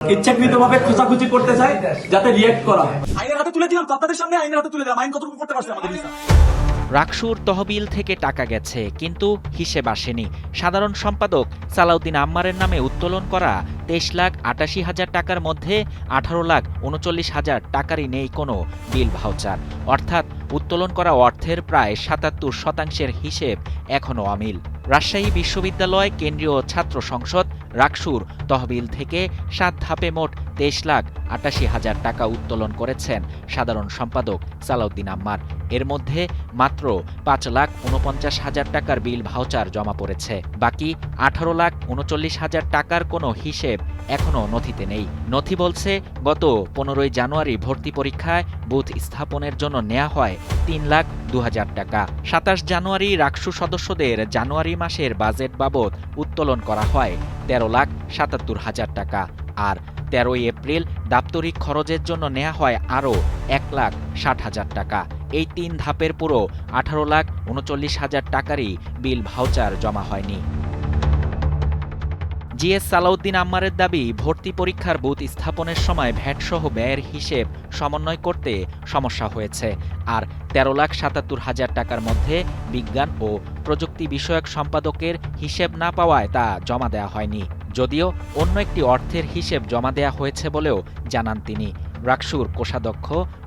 ইচ্ছাকৃতভাবে খোঁজাখুঁজি করতে চায় যাতে রিয়েক্ট করা হয়। আইনের হাতে তুলে দিলাম, আপনাদের সামনে আইনের হাতে তুলে দিলাম। আইন কতটুকু করতে পারছে আমাদের বিচার? রাকসুর তহবিল থেকে টাকা গেছে, কিন্তু হিসেব আসেনি। সাধারণ সম্পাদক সালাউদ্দিন আম্মারের নামে উত্তোলন করা 23,88,000 টাকার মধ্যে 18,39,000 টাকারই নেই কোনো বিল ভাউচার। অর্থাৎ উত্তোলন করা অর্থের প্রায় 77% হিসেব এখনও অমিল। রাজশাহী বিশ্ববিদ্যালয় কেন্দ্রীয় ছাত্র সংসদ রাকসুর তহবিল থেকে 7 ধাপে মোট 23,88,000 টাকা উত্তোলন করেছেন সাধারণ সম্পাদক সালাউদ্দিন আম্মার। এর মধ্যে মাত্র 5,49,000 টাকার বিল ভাউচার জমা পড়েছে। বাকি 18,39,000 টাকার কোনো হিসেব এখনও নথিতে নেই। নথি বলছে, গত 15 জানুয়ারি ভর্তি পরীক্ষায় বুথ স্থাপনের জন্য নেওয়া হয় 3,02,000 টাকা। 27 জানুয়ারি রাকসু সদস্যদের জানুয়ারি মাসের বাজেট বাবদ উত্তোলন করা হয় 13,77,000 টাকা। আর 13 এপ্রিল দাপ্তরিক খরচের জন্য নেওয়া হয় আরও 1,60,000 টাকা। এই 3 ধাপের পুরো 18,39,000 টাকারই বিল ভাউচার জমা হয়নি। জিএস সালাউদ্দিন আম্মারের দাবি, ভর্তি পরীক্ষার বুথ স্থাপনের সময় ভ্যাটসহ ব্যয়ের হিসেব সমন্বয় করতে সমস্যা হয়েছে। আর 13,77,000 টাকার মধ্যে বিজ্ঞান ও প্রযুক্তি বিষয়ক সম্পাদকের হিসেব না পাওয়ায় তা জমা দেওয়া হয়নি। যদিও অন্য একটি অর্থের হিসেব জমা দেওয়া হয়েছে বলেও জানান তিনি। রাকসুর কোষাধ্যক্ষ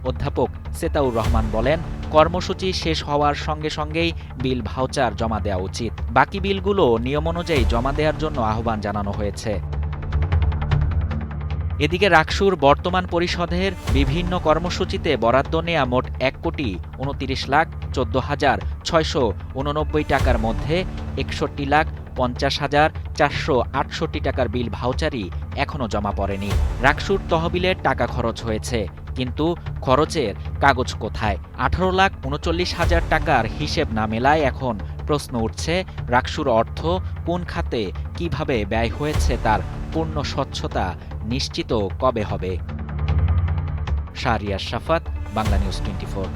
অধ্যাপক সেতাউর রহমান বলেন, কর্মসূচি শেষ হওয়ার সঙ্গে সঙ্গেই বিল ভাউচার জমা দেওয়া উচিত। বাকি বিলগুলো নিয়ম অনুযায়ী জমা দেওয়ার জন্য আহ্বান জানানো হয়েছে। এদিকে রাকসুর বর্তমান পরিষদের বিভিন্ন কর্মসূচিতে বরাদ্দ নেয়া মোট 1,29,14,689 টাকার মধ্যে 61,50,468 টাকার বিল ভাউচারই এখনও জমা পড়েনি। রাকসুর তহবিলের টাকা খরচ হয়েছে, কিন্তু খরচের কাগজ কোথায়? 18,39,000 টাকার হিসেব না মেলায় এখন প্রশ্ন উঠছে, রাকসুর অর্থ কোন খাতে কিভাবে ব্যয় হয়েছে তার পূর্ণ স্বচ্ছতা নিশ্চিত কবে হবে? শাহরিয়ার শাফাত, বাংলা নিউজ 24।